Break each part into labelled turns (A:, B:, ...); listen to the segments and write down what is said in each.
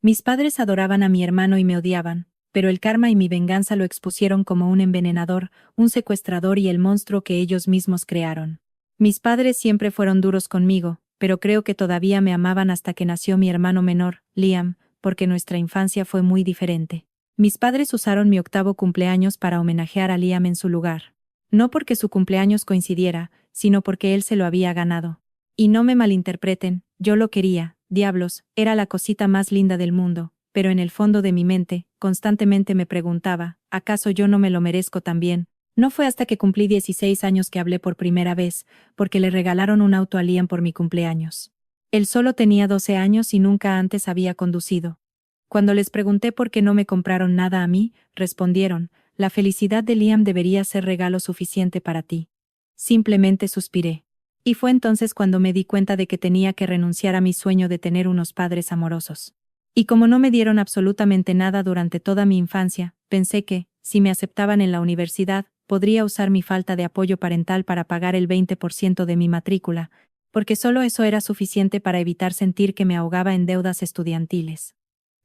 A: Mis padres adoraban a mi hermano y me odiaban, pero el karma y mi venganza lo expusieron como un envenenador, un secuestrador y el monstruo que ellos mismos crearon. Mis padres siempre fueron duros conmigo, pero creo que todavía me amaban hasta que nació mi hermano menor, Liam, porque nuestra infancia fue muy diferente. Mis padres usaron mi 8º cumpleaños para homenajear a Liam en su lugar. No porque su cumpleaños coincidiera, sino porque él se lo había ganado. Y no me malinterpreten, yo lo quería, diablos, era la cosita más linda del mundo, pero en el fondo de mi mente, constantemente me preguntaba, ¿acaso yo no me lo merezco también? No fue hasta que cumplí 16 años que hablé por primera vez, porque le regalaron un auto a Liam por mi cumpleaños. Él solo tenía 12 años y nunca antes había conducido. Cuando les pregunté por qué no me compraron nada a mí, respondieron, la felicidad de Liam debería ser regalo suficiente para ti. Simplemente suspiré. Y fue entonces cuando me di cuenta de que tenía que renunciar a mi sueño de tener unos padres amorosos. Y como no me dieron absolutamente nada durante toda mi infancia, pensé que, si me aceptaban en la universidad, podría usar mi falta de apoyo parental para pagar el 20% de mi matrícula, porque solo eso era suficiente para evitar sentir que me ahogaba en deudas estudiantiles.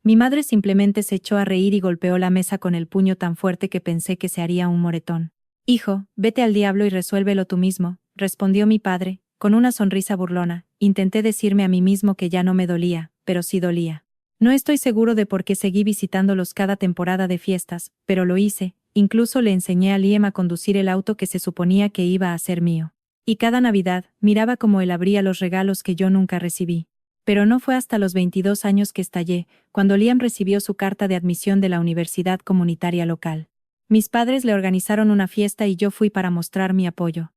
A: Mi madre simplemente se echó a reír y golpeó la mesa con el puño tan fuerte que pensé que se haría un moretón. Hijo, vete al diablo y resuélvelo tú mismo, respondió mi padre, con una sonrisa burlona. Intenté decirme a mí mismo que ya no me dolía, pero sí dolía. No estoy seguro de por qué seguí visitándolos cada temporada de fiestas, pero lo hice, incluso le enseñé a Liam a conducir el auto que se suponía que iba a ser mío. Y cada Navidad, miraba cómo él abría los regalos que yo nunca recibí. Pero no fue hasta los 22 años que estallé, cuando Liam recibió su carta de admisión de la universidad comunitaria local. Mis padres le organizaron una fiesta y yo fui para mostrar mi apoyo.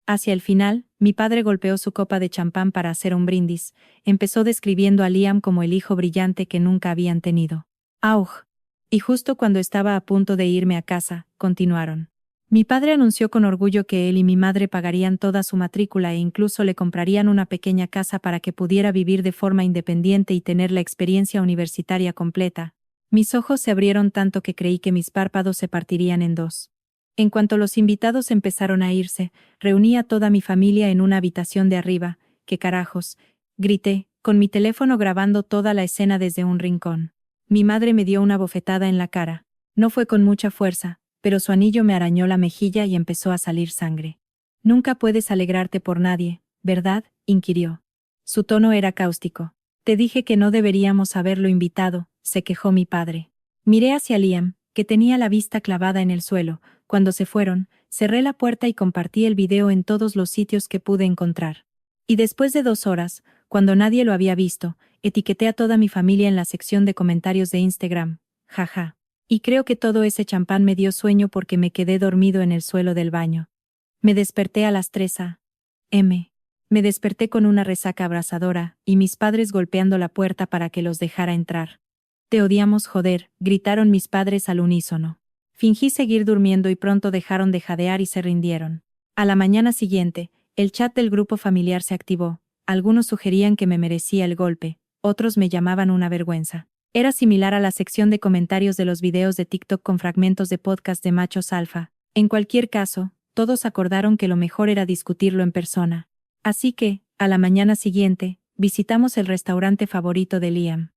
A: Hacia el final, mi padre golpeó su copa de champán para hacer un brindis, empezó describiendo a Liam como el hijo brillante que nunca habían tenido. ¡Auj! Y justo cuando estaba a punto de irme a casa, continuaron. Mi padre anunció con orgullo que él y mi madre pagarían toda su matrícula e incluso le comprarían una pequeña casa para que pudiera vivir de forma independiente y tener la experiencia universitaria completa. Mis ojos se abrieron tanto que creí que mis párpados se partirían en dos. En cuanto los invitados empezaron a irse, reuní a toda mi familia en una habitación de arriba. ¿Qué carajos?, grité, con mi teléfono grabando toda la escena desde un rincón. Mi madre me dio una bofetada en la cara. No fue con mucha fuerza, pero su anillo me arañó la mejilla y empezó a salir sangre. Nunca puedes alegrarte por nadie, ¿verdad?, inquirió. Su tono era cáustico. Te dije que no deberíamos haberlo invitado, se quejó mi padre. Miré hacia Liam, que tenía la vista clavada en el suelo. Cuando se fueron, cerré la puerta y compartí el video en todos los sitios que pude encontrar. Y después de 2 horas, cuando nadie lo había visto, etiqueté a toda mi familia en la sección de comentarios de Instagram. Jaja. Y creo que todo ese champán me dio sueño porque me quedé dormido en el suelo del baño. Me desperté a las 3 a.m. Me desperté con una resaca abrasadora, y mis padres golpeando la puerta para que los dejara entrar. Te odiamos, joder, gritaron mis padres al unísono. Fingí seguir durmiendo y pronto dejaron de jadear y se rindieron. A la mañana siguiente, el chat del grupo familiar se activó. Algunos sugerían que me merecía el golpe, otros me llamaban una vergüenza. Era similar a la sección de comentarios de los videos de TikTok con fragmentos de podcast de machos alfa. En cualquier caso, todos acordaron que lo mejor era discutirlo en persona. Así que, a la mañana siguiente, visitamos el restaurante favorito de Liam.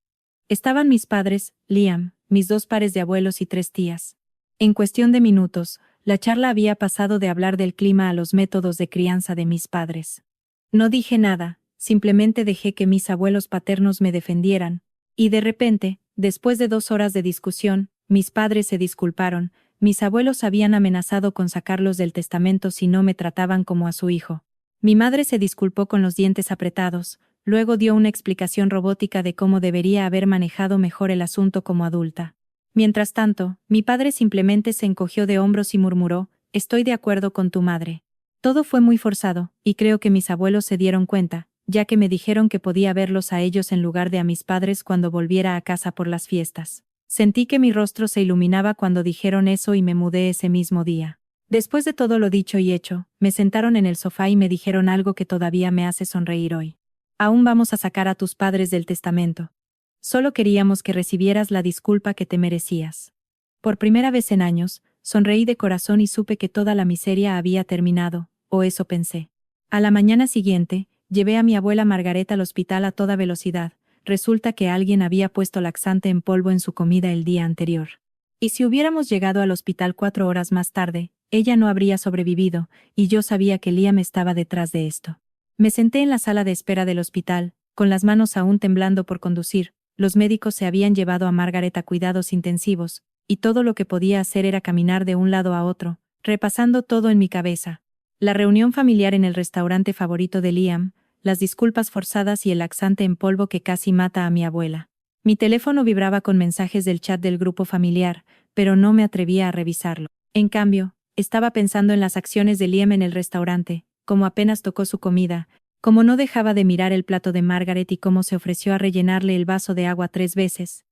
A: Estaban mis padres, Liam, mis 2 pares de abuelos y 3 tías. En cuestión de minutos, la charla había pasado de hablar del clima a los métodos de crianza de mis padres. No dije nada, simplemente dejé que mis abuelos paternos me defendieran, y de repente, después de 2 horas de discusión, mis padres se disculparon. Mis abuelos habían amenazado con sacarlos del testamento si no me trataban como a su hijo. Mi madre se disculpó con los dientes apretados, luego dio una explicación robótica de cómo debería haber manejado mejor el asunto como adulta. Mientras tanto, mi padre simplemente se encogió de hombros y murmuró, «Estoy de acuerdo con tu madre». Todo fue muy forzado, y creo que mis abuelos se dieron cuenta, ya que me dijeron que podía verlos a ellos en lugar de a mis padres cuando volviera a casa por las fiestas. Sentí que mi rostro se iluminaba cuando dijeron eso y me mudé ese mismo día. Después de todo lo dicho y hecho, me sentaron en el sofá y me dijeron algo que todavía me hace sonreír hoy. Aún vamos a sacar a tus padres del testamento. Solo queríamos que recibieras la disculpa que te merecías. Por primera vez en años, sonreí de corazón y supe que toda la miseria había terminado, o eso pensé. A la mañana siguiente, llevé a mi abuela Margaret al hospital a toda velocidad. resulta que alguien había puesto laxante en polvo en su comida el día anterior. Y si hubiéramos llegado al hospital 4 horas más tarde, ella no habría sobrevivido, y yo sabía que Liam estaba detrás de esto. Me senté en la sala de espera del hospital, con las manos aún temblando por conducir. Los médicos se habían llevado a Margaret a cuidados intensivos, y todo lo que podía hacer era caminar de un lado a otro, repasando todo en mi cabeza. La reunión familiar en el restaurante favorito de Liam, las disculpas forzadas y el laxante en polvo que casi mata a mi abuela. Mi teléfono vibraba con mensajes del chat del grupo familiar, pero no me atrevía a revisarlo. En cambio, estaba pensando en las acciones de Liam en el restaurante, como apenas tocó su comida, como no dejaba de mirar el plato de Margaret y cómo se ofreció a rellenarle el vaso de agua 3 veces.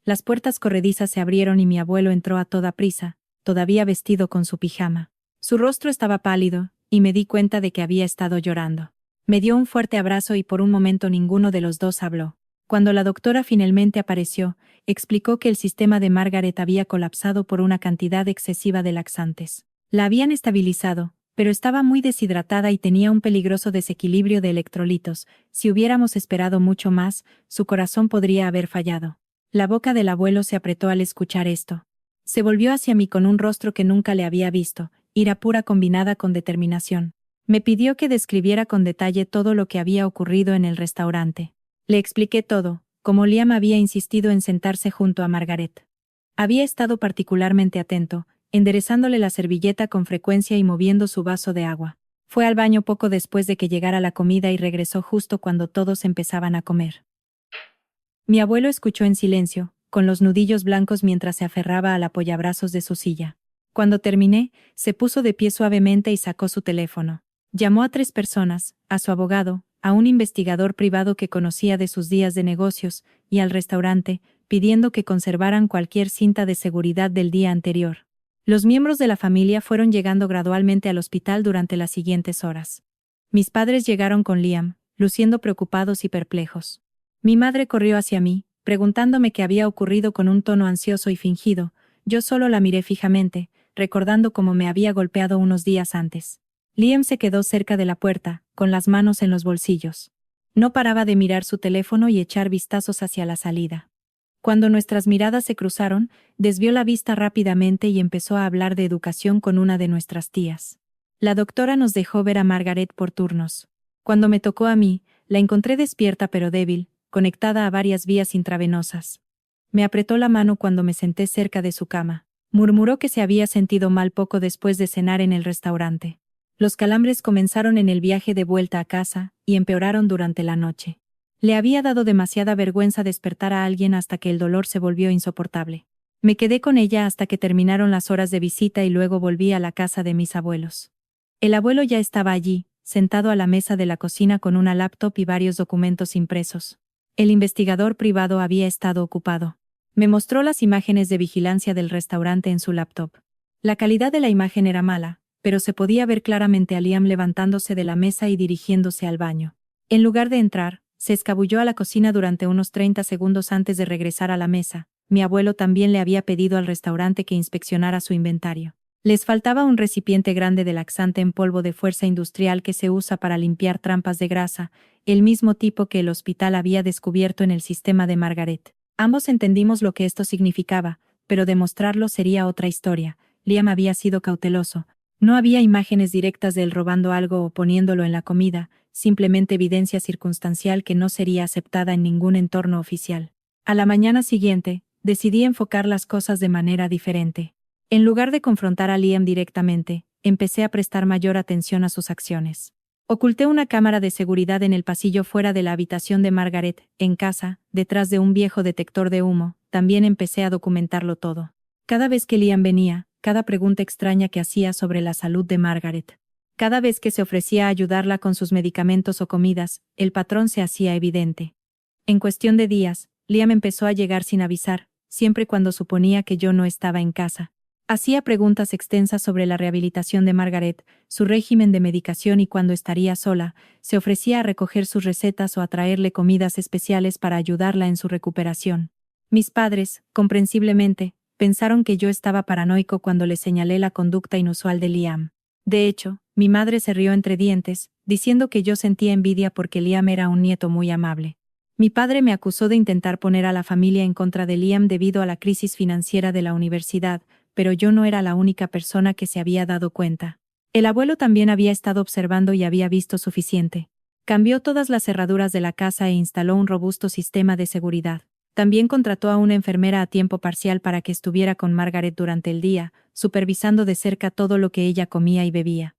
A: Las puertas corredizas se abrieron y mi abuelo entró a toda prisa, todavía vestido con su pijama. Su rostro estaba pálido, y me di cuenta de que había estado llorando. Me dio un fuerte abrazo y por un momento ninguno de los dos habló. Cuando la doctora finalmente apareció, explicó que el sistema de Margaret había colapsado por una cantidad excesiva de laxantes. La habían estabilizado, pero estaba muy deshidratada y tenía un peligroso desequilibrio de electrolitos. Si hubiéramos esperado mucho más, su corazón podría haber fallado. La boca del abuelo se apretó al escuchar esto. Se volvió hacia mí con un rostro que nunca le había visto, ira pura combinada con determinación. Me pidió que describiera con detalle todo lo que había ocurrido en el restaurante. Le expliqué todo, como Liam había insistido en sentarse junto a Margaret. Había estado particularmente atento, enderezándole la servilleta con frecuencia y moviendo su vaso de agua. Fue al baño poco después de que llegara la comida y regresó justo cuando todos empezaban a comer. Mi abuelo escuchó en silencio, con los nudillos blancos mientras se aferraba al apoyabrazos de su silla. Cuando terminé, se puso de pie suavemente y sacó su teléfono. Llamó a 3 personas, a su abogado, a un investigador privado que conocía de sus días de negocios, y al restaurante, pidiendo que conservaran cualquier cinta de seguridad del día anterior. Los miembros de la familia fueron llegando gradualmente al hospital durante las siguientes horas. Mis padres llegaron con Liam, luciendo preocupados y perplejos. Mi madre corrió hacia mí, preguntándome qué había ocurrido con un tono ansioso y fingido. Yo solo la miré fijamente, recordando cómo me había golpeado unos días antes. Liam se quedó cerca de la puerta, con las manos en los bolsillos. No paraba de mirar su teléfono y echar vistazos hacia la salida. Cuando nuestras miradas se cruzaron, desvió la vista rápidamente y empezó a hablar de educación con una de nuestras tías. La doctora nos dejó ver a Margaret por turnos. Cuando me tocó a mí, la encontré despierta pero débil, conectada a varias vías intravenosas. Me apretó la mano cuando me senté cerca de su cama. Murmuró que se había sentido mal poco después de cenar en el restaurante. Los calambres comenzaron en el viaje de vuelta a casa, y empeoraron durante la noche. Le había dado demasiada vergüenza despertar a alguien hasta que el dolor se volvió insoportable. Me quedé con ella hasta que terminaron las horas de visita y luego volví a la casa de mis abuelos. El abuelo ya estaba allí, sentado a la mesa de la cocina con una laptop y varios documentos impresos. El investigador privado había estado ocupado. Me mostró las imágenes de vigilancia del restaurante en su laptop. La calidad de la imagen era mala, pero se podía ver claramente a Liam levantándose de la mesa y dirigiéndose al baño. En lugar de entrar, se escabulló a la cocina durante unos 30 segundos antes de regresar a la mesa. Mi abuelo también le había pedido al restaurante que inspeccionara su inventario. Les faltaba un recipiente grande de laxante en polvo de fuerza industrial que se usa para limpiar trampas de grasa, el mismo tipo que el hospital había descubierto en el sistema de Margaret. Ambos entendimos lo que esto significaba, pero demostrarlo sería otra historia. Liam había sido cauteloso. No había imágenes directas de él robando algo o poniéndolo en la comida, simplemente evidencia circunstancial que no sería aceptada en ningún entorno oficial. A la mañana siguiente, decidí enfocar las cosas de manera diferente. En lugar de confrontar a Liam directamente, empecé a prestar mayor atención a sus acciones. Oculté una cámara de seguridad en el pasillo fuera de la habitación de Margaret, en casa, detrás de un viejo detector de humo. También empecé a documentarlo todo. Cada vez que Liam venía, cada pregunta extraña que hacía sobre la salud de Margaret. Cada vez que se ofrecía a ayudarla con sus medicamentos o comidas, el patrón se hacía evidente. En cuestión de días, Liam empezó a llegar sin avisar, siempre cuando suponía que yo no estaba en casa. Hacía preguntas extensas sobre la rehabilitación de Margaret, su régimen de medicación y cuando estaría sola, se ofrecía a recoger sus recetas o a traerle comidas especiales para ayudarla en su recuperación. Mis padres, comprensiblemente, pensaron que yo estaba paranoico cuando le señalé la conducta inusual de Liam. De hecho, mi madre se rió entre dientes, diciendo que yo sentía envidia porque Liam era un nieto muy amable. Mi padre me acusó de intentar poner a la familia en contra de Liam debido a la crisis financiera de la universidad, pero yo no era la única persona que se había dado cuenta. El abuelo también había estado observando y había visto suficiente. Cambió todas las cerraduras de la casa e instaló un robusto sistema de seguridad. También contrató a una enfermera a tiempo parcial para que estuviera con Margaret durante el día, supervisando de cerca todo lo que ella comía y bebía.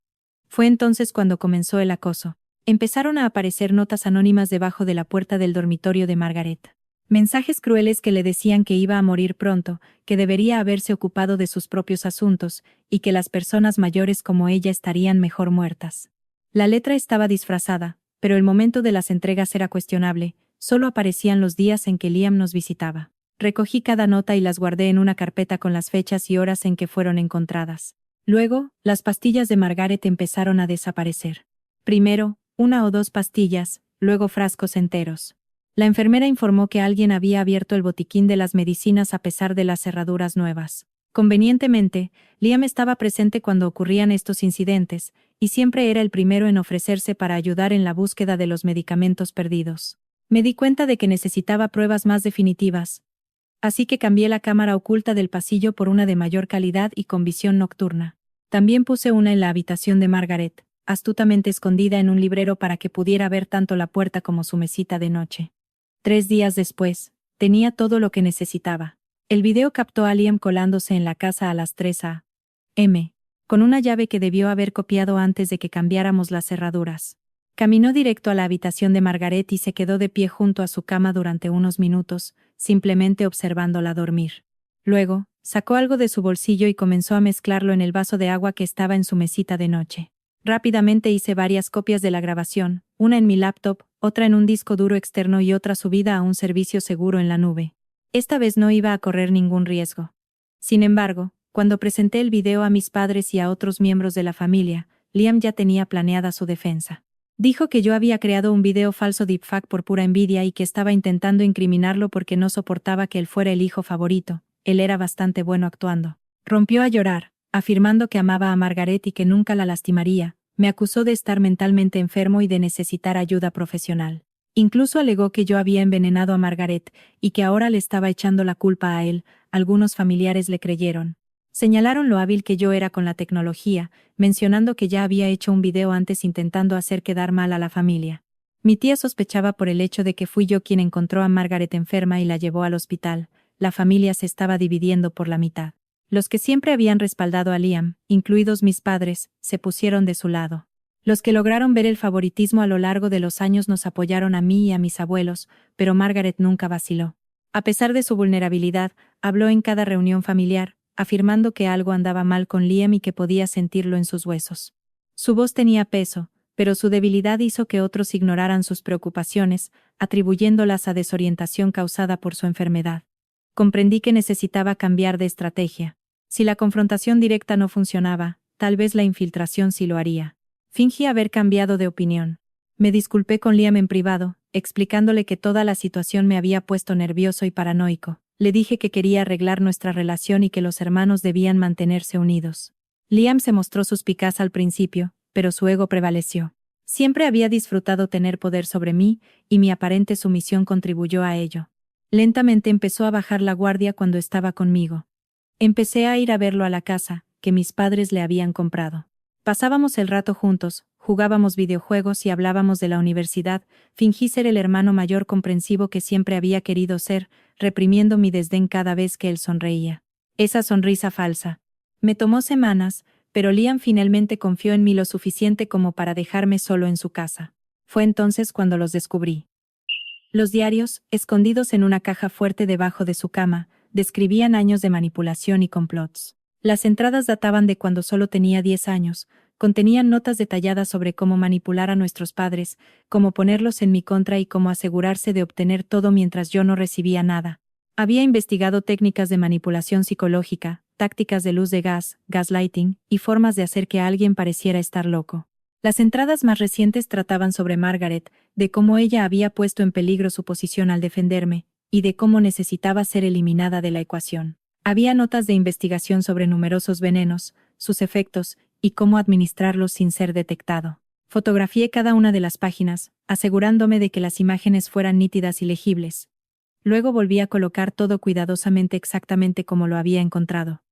A: Fue entonces cuando comenzó el acoso. Empezaron a aparecer notas anónimas debajo de la puerta del dormitorio de Margaret. Mensajes crueles que le decían que iba a morir pronto, que debería haberse ocupado de sus propios asuntos, y que las personas mayores como ella estarían mejor muertas. La letra estaba disfrazada, pero el momento de las entregas era cuestionable, solo aparecían los días en que Liam nos visitaba. Recogí cada nota y las guardé en una carpeta con las fechas y horas en que fueron encontradas. Luego, las pastillas de Margaret empezaron a desaparecer. Primero, 1 o 2 pastillas, luego frascos enteros. La enfermera informó que alguien había abierto el botiquín de las medicinas a pesar de las cerraduras nuevas. Convenientemente, Liam estaba presente cuando ocurrían estos incidentes, y siempre era el primero en ofrecerse para ayudar en la búsqueda de los medicamentos perdidos. Me di cuenta de que necesitaba pruebas más definitivas, así que cambié la cámara oculta del pasillo por una de mayor calidad y con visión nocturna. También puse una en la habitación de Margaret, astutamente escondida en un librero para que pudiera ver tanto la puerta como su mesita de noche. 3 días después, tenía todo lo que necesitaba. El video captó a Liam colándose en la casa a las 3 a.m., con una llave que debió haber copiado antes de que cambiáramos las cerraduras. Caminó directo a la habitación de Margaret y se quedó de pie junto a su cama durante unos minutos, simplemente observándola dormir. Luego, sacó algo de su bolsillo y comenzó a mezclarlo en el vaso de agua que estaba en su mesita de noche. Rápidamente hice varias copias de la grabación, una en mi laptop, otra en un disco duro externo y otra subida a un servicio seguro en la nube. Esta vez no iba a correr ningún riesgo. Sin embargo, cuando presenté el video a mis padres y a otros miembros de la familia, Liam ya tenía planeada su defensa. Dijo que yo había creado un video falso deepfake por pura envidia y que estaba intentando incriminarlo porque no soportaba que él fuera el hijo favorito. Él era bastante bueno actuando. Rompió a llorar, afirmando que amaba a Margaret y que nunca la lastimaría. Me acusó de estar mentalmente enfermo y de necesitar ayuda profesional. Incluso alegó que yo había envenenado a Margaret y que ahora le estaba echando la culpa a él. Algunos familiares le creyeron. Señalaron lo hábil que yo era con la tecnología, mencionando que ya había hecho un video antes intentando hacer quedar mal a la familia. Mi tía sospechaba por el hecho de que fui yo quien encontró a Margaret enferma y la llevó al hospital. La familia se estaba dividiendo por la mitad. Los que siempre habían respaldado a Liam, incluidos mis padres, se pusieron de su lado. Los que lograron ver el favoritismo a lo largo de los años nos apoyaron a mí y a mis abuelos, pero Margaret nunca vaciló. A pesar de su vulnerabilidad, habló en cada reunión familiar, afirmando que algo andaba mal con Liam y que podía sentirlo en sus huesos. Su voz tenía peso, pero su debilidad hizo que otros ignoraran sus preocupaciones, atribuyéndolas a desorientación causada por su enfermedad. Comprendí que necesitaba cambiar de estrategia. Si la confrontación directa no funcionaba, tal vez la infiltración sí lo haría. Fingí haber cambiado de opinión. Me disculpé con Liam en privado, explicándole que toda la situación me había puesto nervioso y paranoico. Le dije que quería arreglar nuestra relación y que los hermanos debían mantenerse unidos. Liam se mostró suspicaz al principio, pero su ego prevaleció. Siempre había disfrutado tener poder sobre mí, y mi aparente sumisión contribuyó a ello. Lentamente empezó a bajar la guardia cuando estaba conmigo. Empecé a ir a verlo a la casa, que mis padres le habían comprado. Pasábamos el rato juntos, jugábamos videojuegos y hablábamos de la universidad. Fingí ser el hermano mayor comprensivo que siempre había querido ser, reprimiendo mi desdén cada vez que él sonreía. Esa sonrisa falsa. Me tomó semanas, pero Liam finalmente confió en mí lo suficiente como para dejarme solo en su casa. Fue entonces cuando los descubrí. Los diarios, escondidos en una caja fuerte debajo de su cama, describían años de manipulación y complots. Las entradas databan de cuando solo tenía 10 años, contenían notas detalladas sobre cómo manipular a nuestros padres, cómo ponerlos en mi contra y cómo asegurarse de obtener todo mientras yo no recibía nada. Había investigado técnicas de manipulación psicológica, tácticas de luz de gas, gaslighting, y formas de hacer que alguien pareciera estar loco. Las entradas más recientes trataban sobre Margaret, de cómo ella había puesto en peligro su posición al defenderme, y de cómo necesitaba ser eliminada de la ecuación. Había notas de investigación sobre numerosos venenos, sus efectos, y cómo administrarlos sin ser detectado. Fotografié cada una de las páginas, asegurándome de que las imágenes fueran nítidas y legibles. Luego volví a colocar todo cuidadosamente exactamente como lo había encontrado.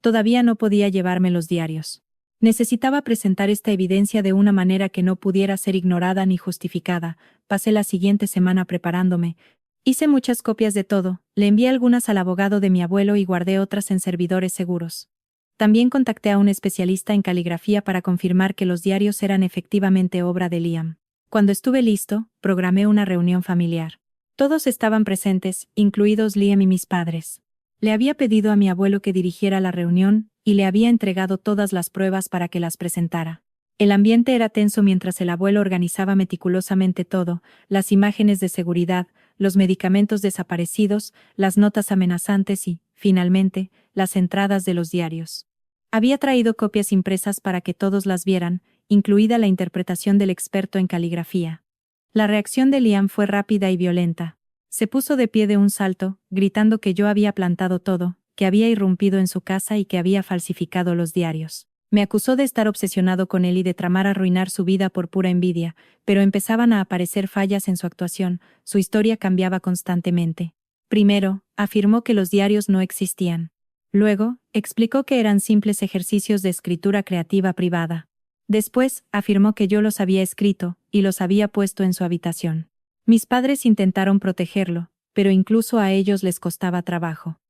A: Todavía no podía llevarme los diarios. Necesitaba presentar esta evidencia de una manera que no pudiera ser ignorada ni justificada. Pasé la siguiente semana preparándome. Hice muchas copias de todo, le envié algunas al abogado de mi abuelo y guardé otras en servidores seguros. También contacté a un especialista en caligrafía para confirmar que los diarios eran efectivamente obra de Liam. Cuando estuve listo, programé una reunión familiar. Todos estaban presentes, incluidos Liam y mis padres. Le había pedido a mi abuelo que dirigiera la reunión, y le había entregado todas las pruebas para que las presentara. El ambiente era tenso mientras el abuelo organizaba meticulosamente todo, las imágenes de seguridad, los medicamentos desaparecidos, las notas amenazantes y, finalmente, las entradas de los diarios. Había traído copias impresas para que todos las vieran, incluida la interpretación del experto en caligrafía. La reacción de Liam fue rápida y violenta. Se puso de pie de un salto, gritando que yo había plantado todo, que había irrumpido en su casa y que había falsificado los diarios. Me acusó de estar obsesionado con él y de tramar arruinar su vida por pura envidia, pero empezaban a aparecer fallas en su actuación, su historia cambiaba constantemente. Primero, afirmó que los diarios no existían. Luego, explicó que eran simples ejercicios de escritura creativa privada. Después, afirmó que yo los había escrito, y los había puesto en su habitación. Mis padres intentaron protegerlo, pero incluso a ellos les costaba trabajo.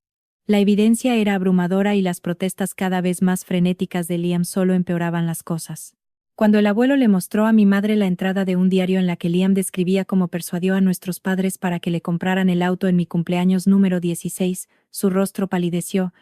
A: La evidencia era abrumadora y las protestas cada vez más frenéticas de Liam solo empeoraban las cosas. Cuando el abuelo le mostró a mi madre la entrada de un diario en la que Liam describía cómo persuadió a nuestros padres para que le compraran el auto en mi cumpleaños número 16, su rostro palideció.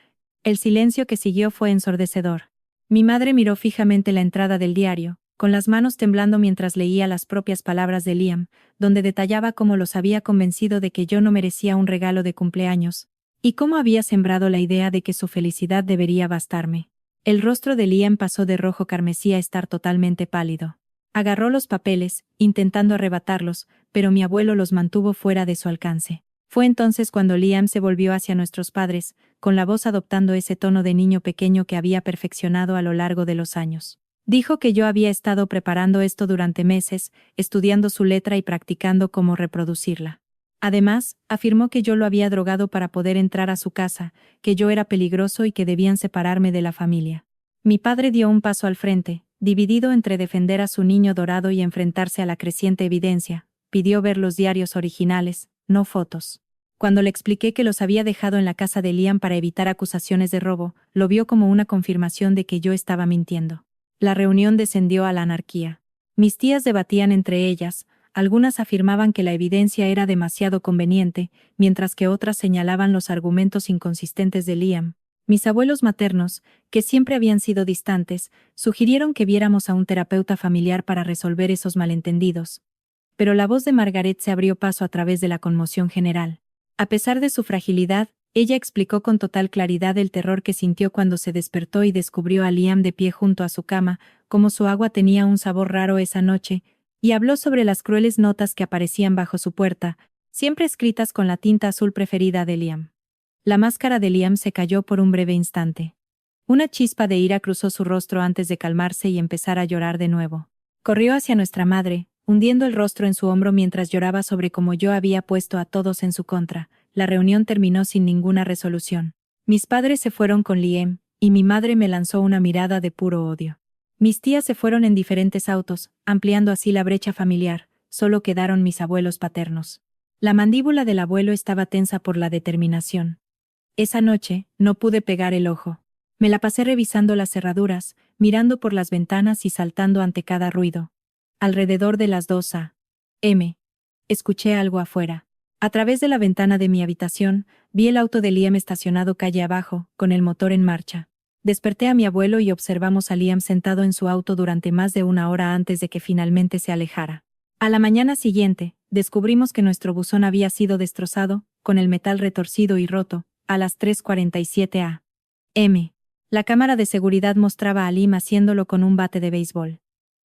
A: El silencio que siguió fue ensordecedor. Mi madre miró fijamente la entrada del diario, con las manos temblando mientras leía las propias palabras de Liam, donde detallaba cómo los había convencido de que yo no merecía un regalo de cumpleaños, y cómo había sembrado la idea de que su felicidad debería bastarme. El rostro de Liam pasó de rojo carmesí a estar totalmente pálido. Agarró los papeles, intentando arrebatarlos, pero mi abuelo los mantuvo fuera de su alcance. Fue entonces cuando Liam se volvió hacia nuestros padres, con la voz adoptando ese tono de niño pequeño que había perfeccionado a lo largo de los años. Dijo que yo había estado preparando esto durante meses, estudiando su letra y practicando cómo reproducirla. Además, afirmó que yo lo había drogado para poder entrar a su casa, que yo era peligroso y que debían separarme de la familia. Mi padre dio un paso al frente, dividido entre defender a su niño dorado y enfrentarse a la creciente evidencia. Pidió ver los diarios originales, no fotos. Cuando le expliqué que los había dejado en la casa de Liam para evitar acusaciones de robo, lo vio como una confirmación de que yo estaba mintiendo. La reunión descendió a la anarquía. Mis tías debatían entre ellas, algunas afirmaban que la evidencia era demasiado conveniente, mientras que otras señalaban los argumentos inconsistentes de Liam. Mis abuelos maternos, que siempre habían sido distantes, sugirieron que viéramos a un terapeuta familiar para resolver esos malentendidos. Pero la voz de Margaret se abrió paso a través de la conmoción general. A pesar de su fragilidad, ella explicó con total claridad el terror que sintió cuando se despertó y descubrió a Liam de pie junto a su cama, cómo su agua tenía un sabor raro esa noche, y habló sobre las crueles notas que aparecían bajo su puerta, siempre escritas con la tinta azul preferida de Liam. La máscara de Liam se cayó por un breve instante. Una chispa de ira cruzó su rostro antes de calmarse y empezar a llorar de nuevo. Corrió hacia nuestra madre, hundiendo el rostro en su hombro mientras lloraba sobre cómo yo había puesto a todos en su contra. La reunión terminó sin ninguna resolución. Mis padres se fueron con Liam, y mi madre me lanzó una mirada de puro odio. Mis tías se fueron en diferentes autos, ampliando así la brecha familiar, solo quedaron mis abuelos paternos. La mandíbula del abuelo estaba tensa por la determinación. Esa noche, no pude pegar el ojo. Me la pasé revisando las cerraduras, mirando por las ventanas y saltando ante cada ruido. Alrededor de las 2 a.m. escuché algo afuera. A través de la ventana de mi habitación, vi el auto de Liam estacionado calle abajo, con el motor en marcha. Desperté a mi abuelo y observamos a Liam sentado en su auto durante más de 1 hora antes de que finalmente se alejara. A la mañana siguiente, descubrimos que nuestro buzón había sido destrozado, con el metal retorcido y roto, a las 3:47 a.m. La cámara de seguridad mostraba a Liam haciéndolo con un bate de béisbol.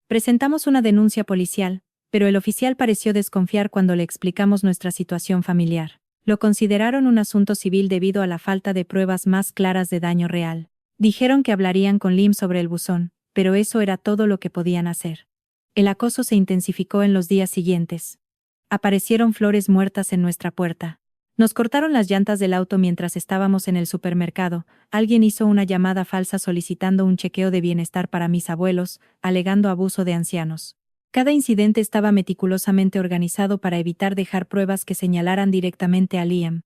A: Presentamos una denuncia policial, pero el oficial pareció desconfiar cuando le explicamos nuestra situación familiar. Lo consideraron un asunto civil debido a la falta de pruebas más claras de daño real. Dijeron que hablarían con Liam sobre el buzón, pero eso era todo lo que podían hacer. El acoso se intensificó en los días siguientes. Aparecieron flores muertas en nuestra puerta. Nos cortaron las llantas del auto mientras estábamos en el supermercado. Alguien hizo una llamada falsa solicitando un chequeo de bienestar para mis abuelos, alegando abuso de ancianos. Cada incidente estaba meticulosamente organizado para evitar dejar pruebas que señalaran directamente a Liam.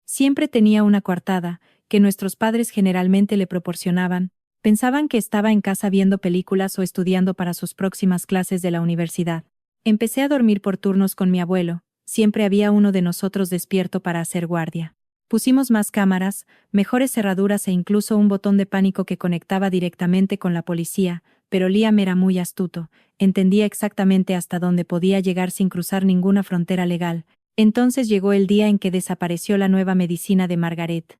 A: Siempre tenía una coartada, que nuestros padres generalmente le proporcionaban. Pensaban que estaba en casa viendo películas o estudiando para sus próximas clases de la universidad. Empecé a dormir por turnos con mi abuelo. Siempre había uno de nosotros despierto para hacer guardia. Pusimos más cámaras, mejores cerraduras e incluso un botón de pánico que conectaba directamente con la policía, pero Liam era muy astuto, entendía exactamente hasta dónde podía llegar sin cruzar ninguna frontera legal. Entonces llegó el día en que desapareció la nueva medicina de Margaret.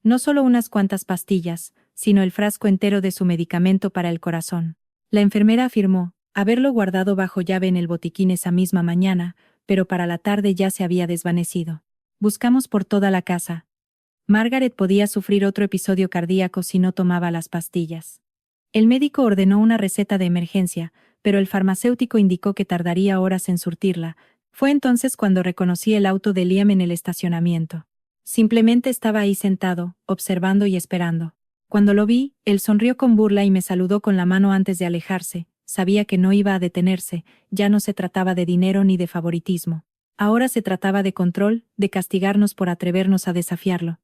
A: No solo unas cuantas pastillas, sino el frasco entero de su medicamento para el corazón. La enfermera afirmó haberlo guardado bajo llave en el botiquín esa misma mañana, pero para la tarde ya se había desvanecido. Buscamos por toda la casa. Margaret podía sufrir otro episodio cardíaco si no tomaba las pastillas. El médico ordenó una receta de emergencia, pero el farmacéutico indicó que tardaría horas en surtirla. Fue entonces cuando reconocí el auto de Liam en el estacionamiento. Simplemente estaba ahí sentado, observando y esperando. Cuando lo vi, él sonrió con burla y me saludó con la mano antes de alejarse. Sabía que no iba a detenerse, ya no se trataba de dinero ni de favoritismo. Ahora se trataba de control, de castigarnos por atrevernos a desafiarlo.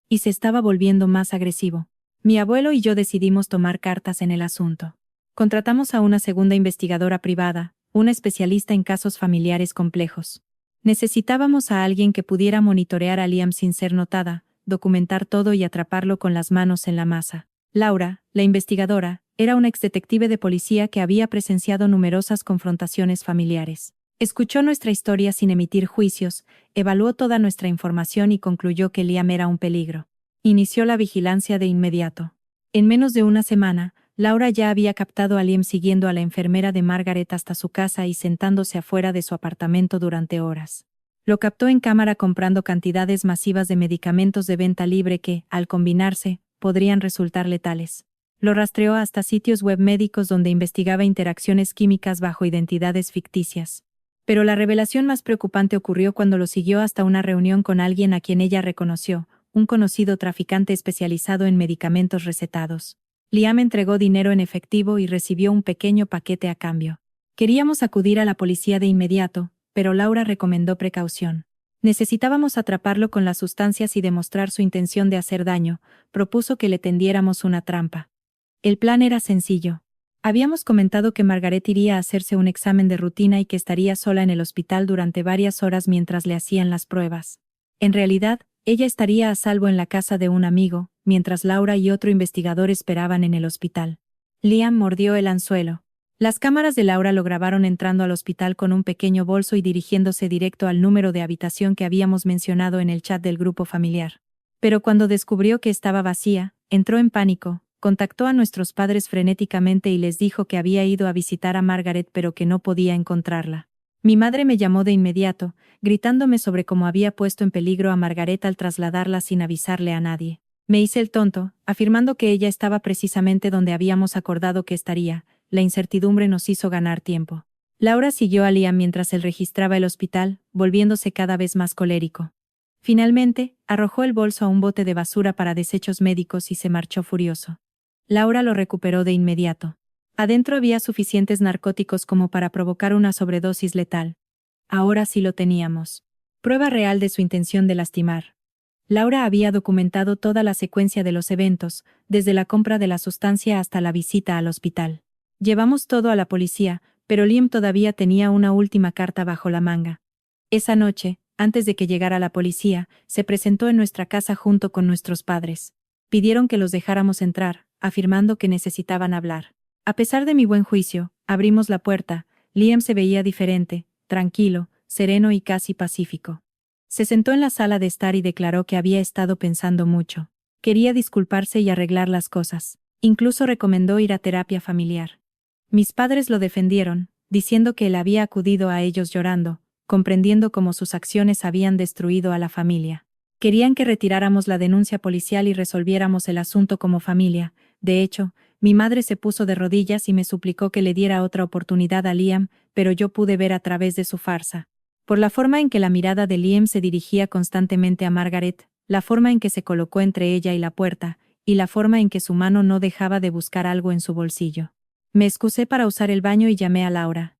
A: Y se estaba volviendo más agresivo. Mi abuelo y yo decidimos tomar cartas en el asunto. Contratamos a una segunda investigadora privada, una especialista en casos familiares complejos. Necesitábamos a alguien que pudiera monitorear a Liam sin ser notada, documentar todo y atraparlo con las manos en la masa. Laura, la investigadora, era una exdetective de policía que había presenciado numerosas confrontaciones familiares. Escuchó nuestra historia sin emitir juicios, evaluó toda nuestra información y concluyó que Liam era un peligro. Inició la vigilancia de inmediato. En menos de una semana, Laura ya había captado a Liam siguiendo a la enfermera de Margaret hasta su casa y sentándose afuera de su apartamento durante horas. Lo captó en cámara comprando cantidades masivas de medicamentos de venta libre que, al combinarse, podrían resultar letales. Lo rastreó hasta sitios web médicos donde investigaba interacciones químicas bajo identidades ficticias. Pero la revelación más preocupante ocurrió cuando lo siguió hasta una reunión con alguien a quien ella reconoció, un conocido traficante especializado en medicamentos recetados. Liam entregó dinero en efectivo y recibió un pequeño paquete a cambio. Queríamos acudir a la policía de inmediato, pero Laura recomendó precaución. Necesitábamos atraparlo con las sustancias y demostrar su intención de hacer daño. Propuso que le tendiéramos una trampa. El plan era sencillo. Habíamos comentado que Margaret iría a hacerse un examen de rutina y que estaría sola en el hospital durante varias horas mientras le hacían las pruebas. En realidad, ella estaría a salvo en la casa de un amigo, mientras Laura y otro investigador esperaban en el hospital. Liam mordió el anzuelo. Las cámaras de Laura lo grabaron entrando al hospital con un pequeño bolso y dirigiéndose directo al número de habitación que habíamos mencionado en el chat del grupo familiar. Pero cuando descubrió que estaba vacía, entró en pánico. Contactó a nuestros padres frenéticamente y les dijo que había ido a visitar a Margaret pero que no podía encontrarla. Mi madre me llamó de inmediato, gritándome sobre cómo había puesto en peligro a Margaret al trasladarla sin avisarle a nadie. Me hice el tonto, afirmando que ella estaba precisamente donde habíamos acordado que estaría. La incertidumbre nos hizo ganar tiempo. Laura siguió a Liam mientras él registraba el hospital, volviéndose cada vez más colérico. Finalmente, arrojó el bolso a un bote de basura para desechos médicos y se marchó furioso. Laura lo recuperó de inmediato. Adentro había suficientes narcóticos como para provocar una sobredosis letal. Ahora sí lo teníamos. Prueba real de su intención de lastimar. Laura había documentado toda la secuencia de los eventos, desde la compra de la sustancia hasta la visita al hospital. Llevamos todo a la policía, pero Liam todavía tenía una última carta bajo la manga. Esa noche, antes de que llegara la policía, se presentó en nuestra casa junto con nuestros padres. Pidieron que los dejáramos entrar, afirmando que necesitaban hablar. A pesar de mi buen juicio, abrimos la puerta. Liam se veía diferente, tranquilo, sereno y casi pacífico. Se sentó en la sala de estar y declaró que había estado pensando mucho. Quería disculparse y arreglar las cosas. Incluso recomendó ir a terapia familiar. Mis padres lo defendieron, diciendo que él había acudido a ellos llorando, comprendiendo cómo sus acciones habían destruido a la familia. Querían que retiráramos la denuncia policial y resolviéramos el asunto como familia. De hecho, Mi madre se puso de rodillas y me suplicó que le diera otra oportunidad a Liam, pero yo pude ver a través de su farsa. Por la forma en que la mirada de Liam se dirigía constantemente a Margaret, la forma en que se colocó entre ella y la puerta, y la forma en que su mano no dejaba de buscar algo en su bolsillo. Me excusé para usar el baño y llamé a Laura.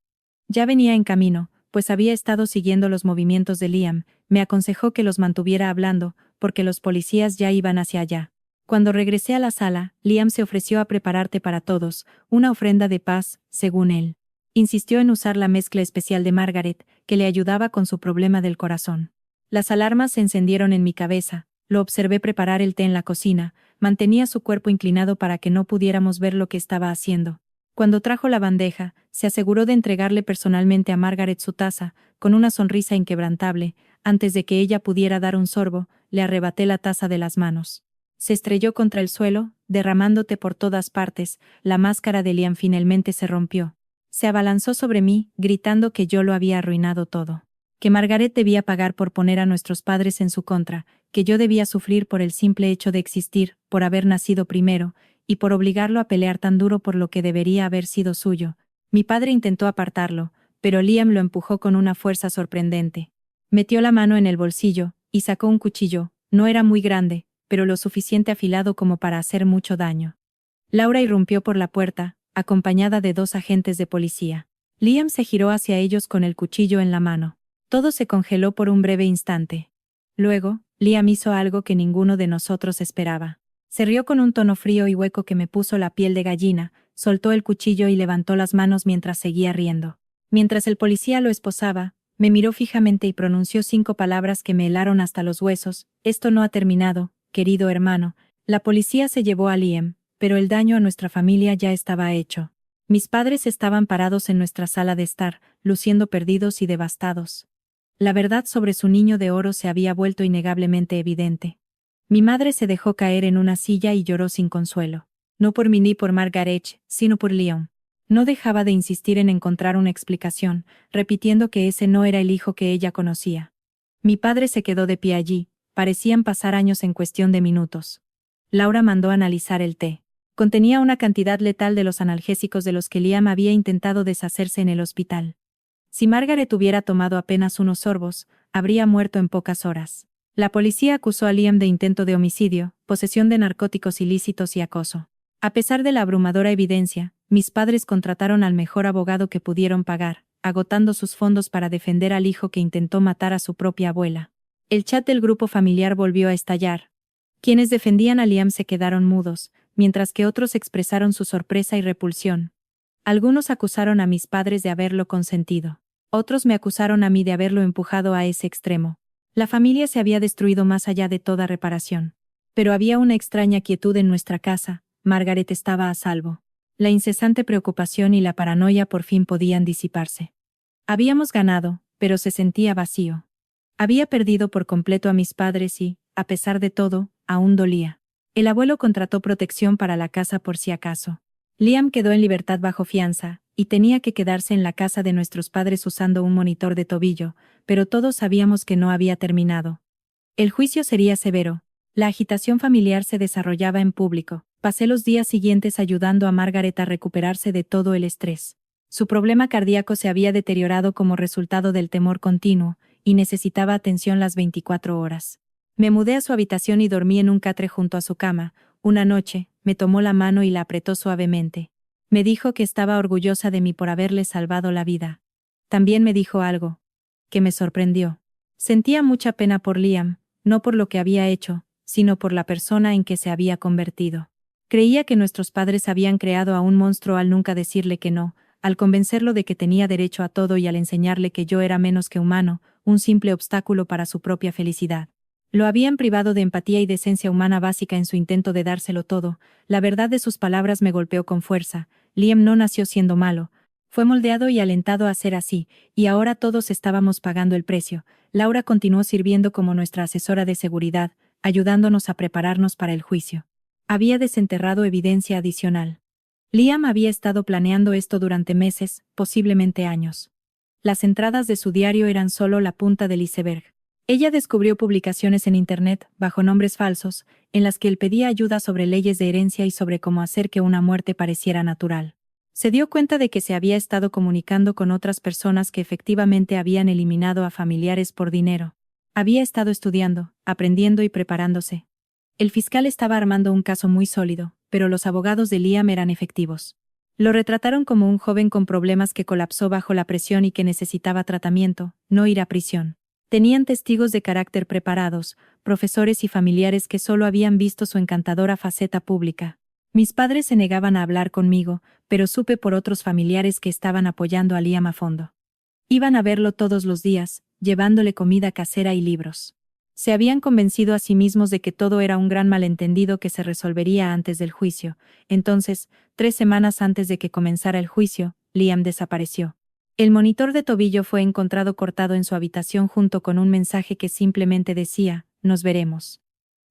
A: Ya venía en camino, pues había estado siguiendo los movimientos de Liam, me aconsejó que los mantuviera hablando, porque los policías ya iban hacia allá. Cuando regresé a la sala, Liam se ofreció a prepararte para todos, una ofrenda de paz, según él. Insistió en usar la mezcla especial de Margaret, que le ayudaba con su problema del corazón. Las alarmas se encendieron en mi cabeza, lo observé preparar el té en la cocina, mantenía su cuerpo inclinado para que no pudiéramos ver lo que estaba haciendo. Cuando trajo la bandeja, se aseguró de entregarle personalmente a Margaret su taza, con una sonrisa inquebrantable. Antes de que ella pudiera dar un sorbo, le arrebaté la taza de las manos. Se estrelló contra el suelo, derramándote por todas partes, la máscara de Liam finalmente se rompió. Se abalanzó sobre mí, gritando que yo lo había arruinado todo. Que Margaret debía pagar por poner a nuestros padres en su contra, que yo debía sufrir por el simple hecho de existir, por haber nacido primero, y por obligarlo a pelear tan duro por lo que debería haber sido suyo. Mi padre intentó apartarlo, pero Liam lo empujó con una fuerza sorprendente. Metió la mano en el bolsillo, y sacó un cuchillo. No era muy grande, pero lo suficiente afilado como para hacer mucho daño. Laura irrumpió por la puerta, acompañada de 2 agentes de policía. Liam se giró hacia ellos con el cuchillo en la mano. Todo se congeló por un breve instante. Luego, Liam hizo algo que ninguno de nosotros esperaba. Se rió con un tono frío y hueco que me puso la piel de gallina, soltó el cuchillo y levantó las manos mientras seguía riendo. Mientras el policía lo esposaba, me miró fijamente y pronunció 5 palabras que me helaron hasta los huesos. Esto no ha terminado, querido hermano. La policía se llevó a Liam, pero el daño a nuestra familia ya estaba hecho. Mis padres estaban parados en nuestra sala de estar, luciendo perdidos y devastados. La verdad sobre su niño de oro se había vuelto innegablemente evidente. Mi madre se dejó caer en una silla y lloró sin consuelo. No por mí ni por Margaret, sino por Liam. No dejaba de insistir en encontrar una explicación, repitiendo que ese no era el hijo que ella conocía. Mi padre se quedó de pie allí, parecían pasar años en cuestión de minutos. Laura mandó analizar el té. Contenía una cantidad letal de los analgésicos de los que Liam había intentado deshacerse en el hospital. Si Margaret hubiera tomado apenas unos sorbos, habría muerto en pocas horas. La policía acusó a Liam de intento de homicidio, posesión de narcóticos ilícitos y acoso. A pesar de la abrumadora evidencia, mis padres contrataron al mejor abogado que pudieron pagar, agotando sus fondos para defender al hijo que intentó matar a su propia abuela. El chat del grupo familiar volvió a estallar. Quienes defendían a Liam se quedaron mudos, mientras que otros expresaron su sorpresa y repulsión. Algunos acusaron a mis padres de haberlo consentido. Otros me acusaron a mí de haberlo empujado a ese extremo. La familia se había destruido más allá de toda reparación. Pero había una extraña quietud en nuestra casa. Margaret estaba a salvo. La incesante preocupación y la paranoia por fin podían disiparse. Habíamos ganado, pero se sentía vacío. Había perdido por completo a mis padres y, a pesar de todo, aún dolía. El abuelo contrató protección para la casa por si acaso. Liam quedó en libertad bajo fianza, y tenía que quedarse en la casa de nuestros padres usando un monitor de tobillo, pero todos sabíamos que no había terminado. El juicio sería severo. La agitación familiar se desarrollaba en público. Pasé los días siguientes ayudando a Margaret a recuperarse de todo el estrés. Su problema cardíaco se había deteriorado como resultado del temor continuo, y necesitaba atención las 24 horas. Me mudé a su habitación y dormí en un catre junto a su cama. Una noche, me tomó la mano y la apretó suavemente. Me dijo que estaba orgullosa de mí por haberle salvado la vida. También me dijo algo que me sorprendió. Sentía mucha pena por Liam, no por lo que había hecho, sino por la persona en que se había convertido. Creía que nuestros padres habían creado a un monstruo al nunca decirle que no, al convencerlo de que tenía derecho a todo y al enseñarle que yo era menos que humano, un simple obstáculo para su propia felicidad. Lo habían privado de empatía y decencia humana básica en su intento de dárselo todo. La verdad de sus palabras me golpeó con fuerza. Liam no nació siendo malo. Fue moldeado y alentado a ser así, y ahora todos estábamos pagando el precio. Laura continuó sirviendo como nuestra asesora de seguridad, ayudándonos a prepararnos para el juicio. Había desenterrado evidencia adicional. Liam había estado planeando esto durante meses, posiblemente años. Las entradas de su diario eran solo la punta del iceberg. Ella descubrió publicaciones en Internet, bajo nombres falsos, en las que él pedía ayuda sobre leyes de herencia y sobre cómo hacer que una muerte pareciera natural. Se dio cuenta de que se había estado comunicando con otras personas que efectivamente habían eliminado a familiares por dinero. Había estado estudiando, aprendiendo y preparándose. El fiscal estaba armando un caso muy sólido, pero los abogados de Liam eran efectivos. Lo retrataron como un joven con problemas que colapsó bajo la presión y que necesitaba tratamiento, no ir a prisión. Tenían testigos de carácter preparados, profesores y familiares que solo habían visto su encantadora faceta pública. Mis padres se negaban a hablar conmigo, pero supe por otros familiares que estaban apoyando a Liam a fondo. Iban a verlo todos los días, llevándole comida casera y libros. Se habían convencido a sí mismos de que todo era un gran malentendido que se resolvería antes del juicio. Entonces, 3 semanas antes de que comenzara el juicio, Liam desapareció. El monitor de tobillo fue encontrado cortado en su habitación junto con un mensaje que simplemente decía, «Nos veremos».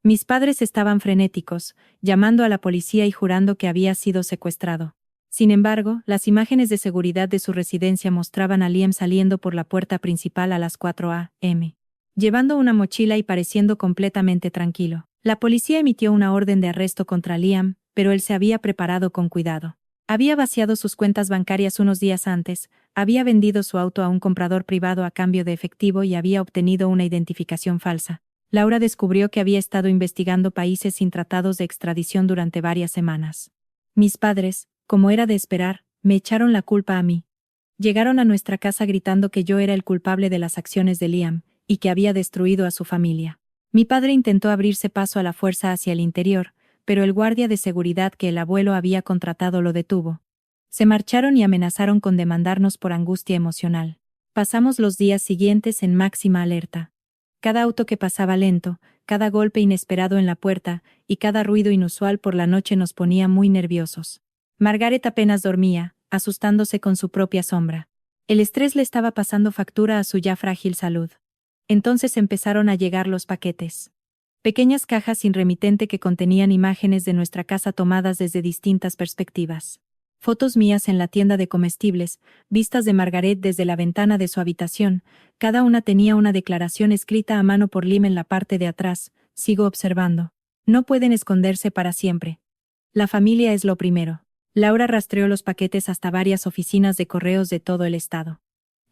A: Mis padres estaban frenéticos, llamando a la policía y jurando que había sido secuestrado. Sin embargo, las imágenes de seguridad de su residencia mostraban a Liam saliendo por la puerta principal a las 4 a.m., llevando una mochila y pareciendo completamente tranquilo. La policía emitió una orden de arresto contra Liam, pero él se había preparado con cuidado. Había vaciado sus cuentas bancarias unos días antes, había vendido su auto a un comprador privado a cambio de efectivo y había obtenido una identificación falsa. Laura descubrió que había estado investigando países sin tratados de extradición durante varias semanas. Mis padres, como era de esperar, me echaron la culpa a mí. Llegaron a nuestra casa gritando que yo era el culpable de las acciones de Liam, y que había destruido a su familia. Mi padre intentó abrirse paso a la fuerza hacia el interior, pero el guardia de seguridad que el abuelo había contratado lo detuvo. Se marcharon y amenazaron con demandarnos por angustia emocional. Pasamos los días siguientes en máxima alerta. Cada auto que pasaba lento, cada golpe inesperado en la puerta, y cada ruido inusual por la noche nos ponía muy nerviosos. Margaret apenas dormía, asustándose con su propia sombra. El estrés le estaba pasando factura a su ya frágil salud. Entonces empezaron a llegar los paquetes. Pequeñas cajas sin remitente que contenían imágenes de nuestra casa tomadas desde distintas perspectivas. Fotos mías en la tienda de comestibles, vistas de Margaret desde la ventana de su habitación, cada una tenía una declaración escrita a mano por Liam en la parte de atrás, sigo observando. No pueden esconderse para siempre. La familia es lo primero. Laura rastreó los paquetes hasta varias oficinas de correos de todo el estado.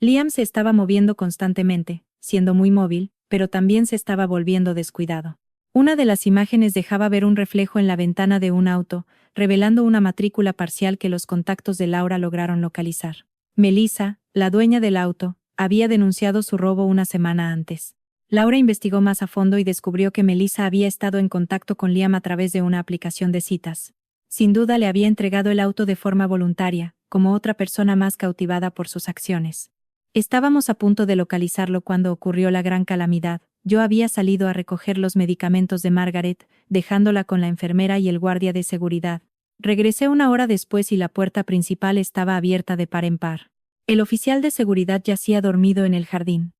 A: Liam se estaba moviendo constantemente, siendo muy móvil, pero también se estaba volviendo descuidado. Una de las imágenes dejaba ver un reflejo en la ventana de un auto, revelando una matrícula parcial que los contactos de Laura lograron localizar. Melissa, la dueña del auto, había denunciado su robo una semana antes. Laura investigó más a fondo y descubrió que Melissa había estado en contacto con Liam a través de una aplicación de citas. Sin duda le había entregado el auto de forma voluntaria, como otra persona más cautivada por sus acciones. Estábamos a punto de localizarlo cuando ocurrió la gran calamidad. Yo había salido a recoger los medicamentos de Margaret, dejándola con la enfermera y el guardia de seguridad. Regresé una hora después y la puerta principal estaba abierta de par en par. El oficial de seguridad yacía dormido en el jardín.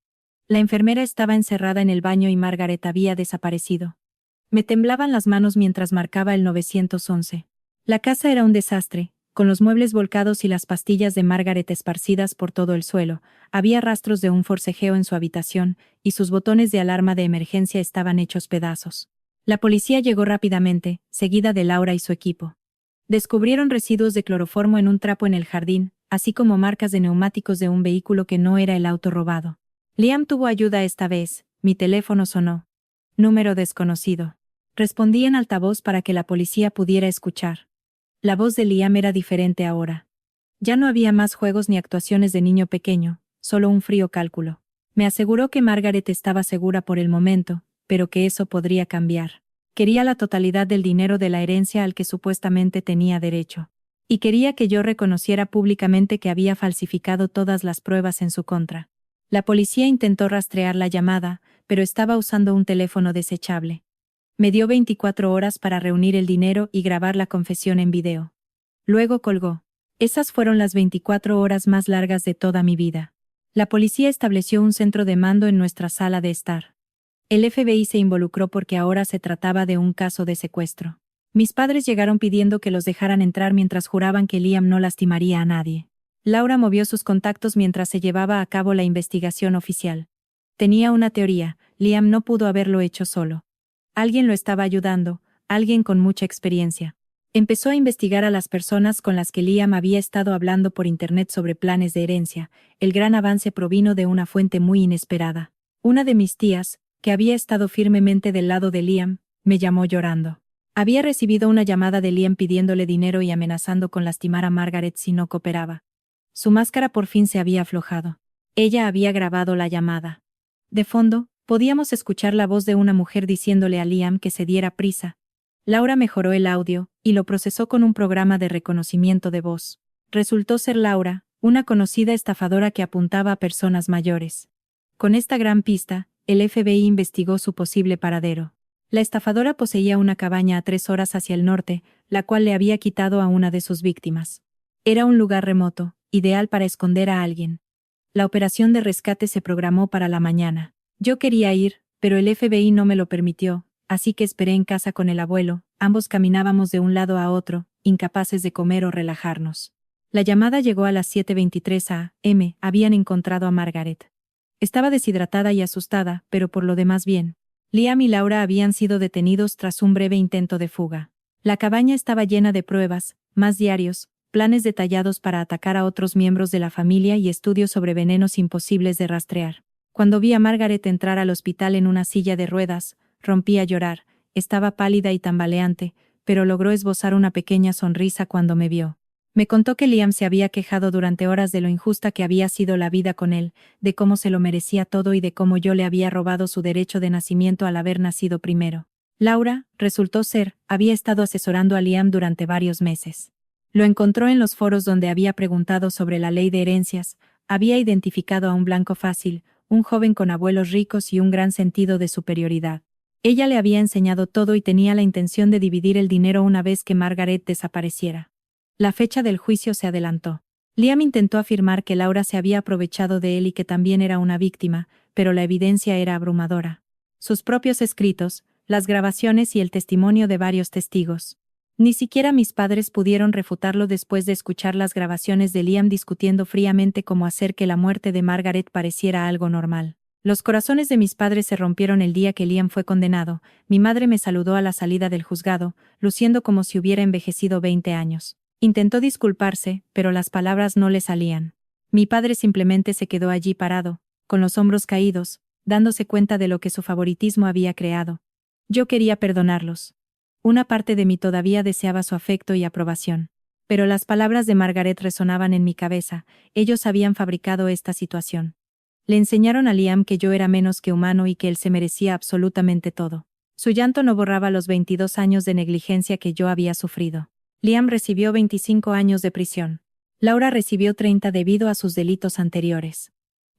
A: La enfermera estaba encerrada en el baño y Margaret había desaparecido. Me temblaban las manos mientras marcaba el 911. La casa era un desastre, con los muebles volcados y las pastillas de Margaret esparcidas por todo el suelo. Había rastros de un forcejeo en su habitación, y sus botones de alarma de emergencia estaban hechos pedazos. La policía llegó rápidamente, seguida de Laura y su equipo. Descubrieron residuos de cloroformo en un trapo en el jardín, así como marcas de neumáticos de un vehículo que no era el auto robado. Liam tuvo ayuda esta vez. Mi teléfono sonó. Número desconocido. Respondí en altavoz para que la policía pudiera escuchar. La voz de Liam era diferente ahora. Ya no había más juegos ni actuaciones de niño pequeño, solo un frío cálculo. Me aseguró que Margaret estaba segura por el momento, pero que eso podría cambiar. Quería la totalidad del dinero de la herencia al que supuestamente tenía derecho. Y quería que yo reconociera públicamente que había falsificado todas las pruebas en su contra. La policía intentó rastrear la llamada, pero estaba usando un teléfono desechable. Me dio 24 horas para reunir el dinero y grabar la confesión en video. Luego colgó. Esas fueron las 24 horas más largas de toda mi vida. La policía estableció un centro de mando en nuestra sala de estar. El FBI se involucró porque ahora se trataba de un caso de secuestro. Mis padres llegaron pidiendo que los dejaran entrar mientras juraban que Liam no lastimaría a nadie. Laura movió sus contactos mientras se llevaba a cabo la investigación oficial. Tenía una teoría: Liam no pudo haberlo hecho solo. Alguien lo estaba ayudando, alguien con mucha experiencia. Empezó a investigar a las personas con las que Liam había estado hablando por internet sobre planes de herencia. El gran avance provino de una fuente muy inesperada. Una de mis tías, que había estado firmemente del lado de Liam, me llamó llorando. Había recibido una llamada de Liam pidiéndole dinero y amenazando con lastimar a Margaret si no cooperaba. Su máscara por fin se había aflojado. Ella había grabado la llamada. De fondo, podíamos escuchar la voz de una mujer diciéndole a Liam que se diera prisa. Laura mejoró el audio y lo procesó con un programa de reconocimiento de voz. Resultó ser Laura, una conocida estafadora que apuntaba a personas mayores. Con esta gran pista, el FBI investigó su posible paradero. La estafadora poseía una cabaña a 3 horas hacia el norte, la cual le había quitado a una de sus víctimas. Era un lugar remoto, ideal para esconder a alguien. La operación de rescate se programó para la mañana. Yo quería ir, pero el FBI no me lo permitió, así que esperé en casa con el abuelo. Ambos caminábamos de un lado a otro, incapaces de comer o relajarnos. La llamada llegó a las 7:23 a.m. Habían encontrado a Margaret. Estaba deshidratada y asustada, pero por lo demás bien. Liam y Laura habían sido detenidos tras un breve intento de fuga. La cabaña estaba llena de pruebas, más diarios, planes detallados para atacar a otros miembros de la familia y estudios sobre venenos imposibles de rastrear. Cuando vi a Margaret entrar al hospital en una silla de ruedas, rompí a llorar. Estaba pálida y tambaleante, pero logró esbozar una pequeña sonrisa cuando me vio. Me contó que Liam se había quejado durante horas de lo injusta que había sido la vida con él, de cómo se lo merecía todo y de cómo yo le había robado su derecho de nacimiento al haber nacido primero. Laura, resultó ser, había estado asesorando a Liam durante varios meses. Lo encontró en los foros donde había preguntado sobre la ley de herencias, había identificado a un blanco fácil, un joven con abuelos ricos y un gran sentido de superioridad. Ella le había enseñado todo y tenía la intención de dividir el dinero una vez que Margaret desapareciera. La fecha del juicio se adelantó. Liam intentó afirmar que Laura se había aprovechado de él y que también era una víctima, pero la evidencia era abrumadora. Sus propios escritos, las grabaciones y el testimonio de varios testigos. Ni siquiera mis padres pudieron refutarlo después de escuchar las grabaciones de Liam discutiendo fríamente cómo hacer que la muerte de Margaret pareciera algo normal. Los corazones de mis padres se rompieron el día que Liam fue condenado. Mi madre me saludó a la salida del juzgado, luciendo como si hubiera envejecido 20 años. Intentó disculparse, pero las palabras no le salían. Mi padre simplemente se quedó allí parado, con los hombros caídos, dándose cuenta de lo que su favoritismo había creado. Yo quería perdonarlos. Una parte de mí todavía deseaba su afecto y aprobación. Pero las palabras de Margaret resonaban en mi cabeza. Ellos habían fabricado esta situación. Le enseñaron a Liam que yo era menos que humano y que él se merecía absolutamente todo. Su llanto no borraba los 22 años de negligencia que yo había sufrido. Liam recibió 25 años de prisión. Laura recibió 30 debido a sus delitos anteriores.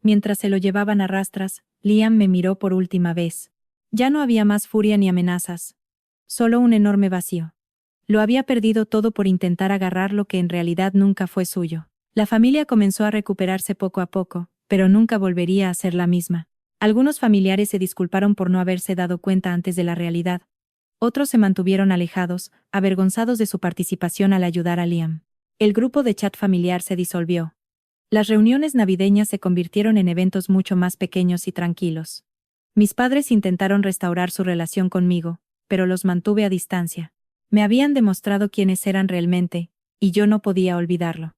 A: Mientras se lo llevaban a rastras, Liam me miró por última vez. Ya no había más furia ni amenazas. Solo un enorme vacío. Lo había perdido todo por intentar agarrar lo que en realidad nunca fue suyo. La familia comenzó a recuperarse poco a poco, pero nunca volvería a ser la misma. Algunos familiares se disculparon por no haberse dado cuenta antes de la realidad. Otros se mantuvieron alejados, avergonzados de su participación al ayudar a Liam. El grupo de chat familiar se disolvió. Las reuniones navideñas se convirtieron en eventos mucho más pequeños y tranquilos. Mis padres intentaron restaurar su relación conmigo, pero los mantuve a distancia. Me habían demostrado quiénes eran realmente, y yo no podía olvidarlo.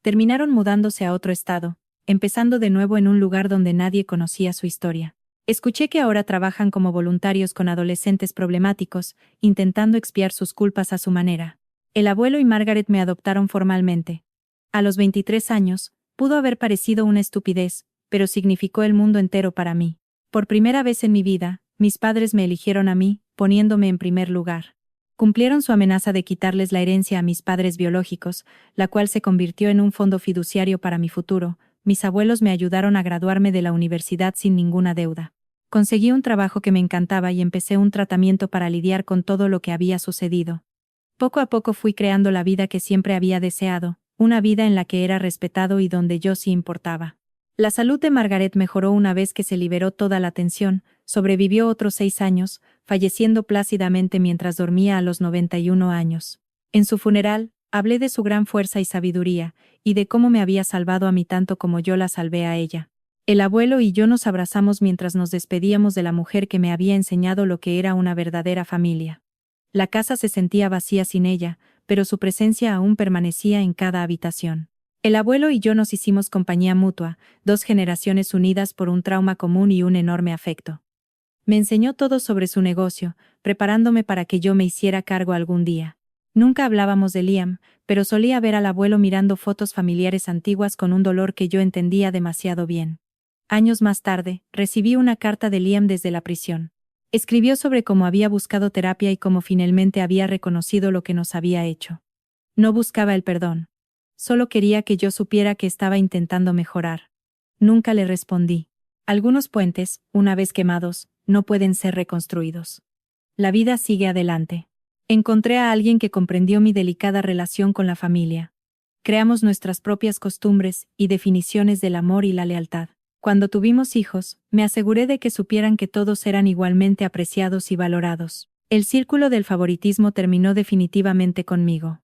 A: Terminaron mudándose a otro estado, empezando de nuevo en un lugar donde nadie conocía su historia. Escuché que ahora trabajan como voluntarios con adolescentes problemáticos, intentando expiar sus culpas a su manera. El abuelo y Margaret me adoptaron formalmente. A los 23 años, pudo haber parecido una estupidez, pero significó el mundo entero para mí. Por primera vez en mi vida, mis padres me eligieron a mí, poniéndome en primer lugar. Cumplieron su amenaza de quitarles la herencia a mis padres biológicos, la cual se convirtió en un fondo fiduciario para mi futuro. Mis abuelos me ayudaron a graduarme de la universidad sin ninguna deuda. Conseguí un trabajo que me encantaba y empecé un tratamiento para lidiar con todo lo que había sucedido. Poco a poco fui creando la vida que siempre había deseado, una vida en la que era respetado y donde yo sí importaba. La salud de Margaret mejoró una vez que se liberó toda la tensión, sobrevivió otros 6 años, falleciendo plácidamente mientras dormía a los 91 años. En su funeral, hablé de su gran fuerza y sabiduría, y de cómo me había salvado a mí tanto como yo la salvé a ella. El abuelo y yo nos abrazamos mientras nos despedíamos de la mujer que me había enseñado lo que era una verdadera familia. La casa se sentía vacía sin ella, pero su presencia aún permanecía en cada habitación. El abuelo y yo nos hicimos compañía mutua, dos generaciones unidas por un trauma común y un enorme afecto. Me enseñó todo sobre su negocio, preparándome para que yo me hiciera cargo algún día. Nunca hablábamos de Liam, pero solía ver al abuelo mirando fotos familiares antiguas con un dolor que yo entendía demasiado bien. Años más tarde, recibí una carta de Liam desde la prisión. Escribió sobre cómo había buscado terapia y cómo finalmente había reconocido lo que nos había hecho. No buscaba el perdón. Solo quería que yo supiera que estaba intentando mejorar. Nunca le respondí. Algunos puentes, una vez quemados, no pueden ser reconstruidos. La vida sigue adelante. Encontré a alguien que comprendió mi delicada relación con la familia. Creamos nuestras propias costumbres y definiciones del amor y la lealtad. Cuando tuvimos hijos, me aseguré de que supieran que todos eran igualmente apreciados y valorados. El círculo del favoritismo terminó definitivamente conmigo.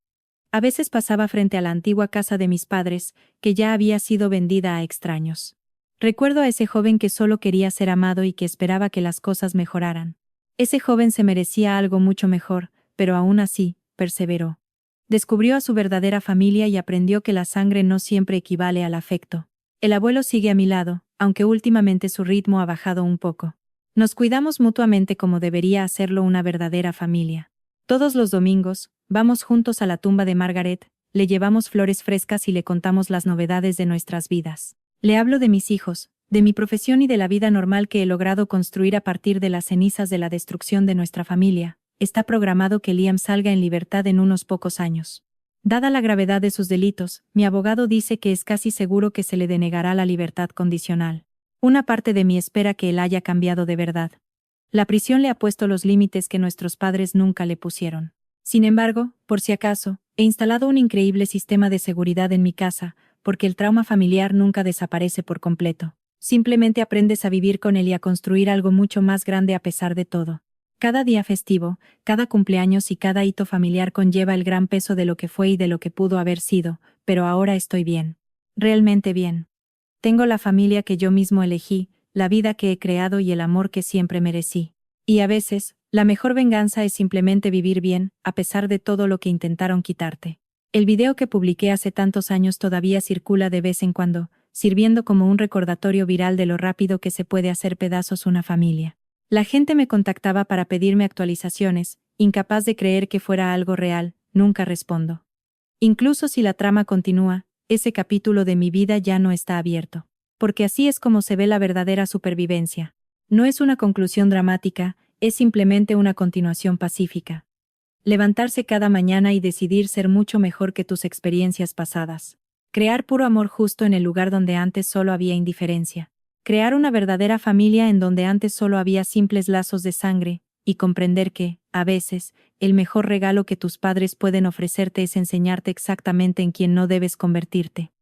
A: A veces pasaba frente a la antigua casa de mis padres, que ya había sido vendida a extraños. Recuerdo a ese joven que solo quería ser amado y que esperaba que las cosas mejoraran. Ese joven se merecía algo mucho mejor, pero aún así, perseveró. Descubrió a su verdadera familia y aprendió que la sangre no siempre equivale al afecto. El abuelo sigue a mi lado, aunque últimamente su ritmo ha bajado un poco. Nos cuidamos mutuamente como debería hacerlo una verdadera familia. Todos los domingos, vamos juntos a la tumba de Margaret, le llevamos flores frescas y le contamos las novedades de nuestras vidas. Le hablo de mis hijos, de mi profesión y de la vida normal que he logrado construir a partir de las cenizas de la destrucción de nuestra familia. Está programado que Liam salga en libertad en unos pocos años. Dada la gravedad de sus delitos, mi abogado dice que es casi seguro que se le denegará la libertad condicional. Una parte de mí espera que él haya cambiado de verdad. La prisión le ha puesto los límites que nuestros padres nunca le pusieron. Sin embargo, por si acaso, he instalado un increíble sistema de seguridad en mi casa, porque el trauma familiar nunca desaparece por completo. Simplemente aprendes a vivir con él y a construir algo mucho más grande a pesar de todo. Cada día festivo, cada cumpleaños y cada hito familiar conlleva el gran peso de lo que fue y de lo que pudo haber sido, pero ahora estoy bien. Realmente bien. Tengo la familia que yo mismo elegí, la vida que he creado y el amor que siempre merecí. Y a veces, la mejor venganza es simplemente vivir bien, a pesar de todo lo que intentaron quitarte. El video que publiqué hace tantos años todavía circula de vez en cuando, sirviendo como un recordatorio viral de lo rápido que se puede hacer pedazos una familia. La gente me contactaba para pedirme actualizaciones, incapaz de creer que fuera algo real, nunca respondo. Incluso si la trama continúa, ese capítulo de mi vida ya no está abierto. Porque así es como se ve la verdadera supervivencia. No es una conclusión dramática, es simplemente una continuación pacífica. Levantarse cada mañana y decidir ser mucho mejor que tus experiencias pasadas. Crear puro amor justo en el lugar donde antes solo había indiferencia. Crear una verdadera familia en donde antes solo había simples lazos de sangre, y comprender que, a veces, el mejor regalo que tus padres pueden ofrecerte es enseñarte exactamente en quién no debes convertirte.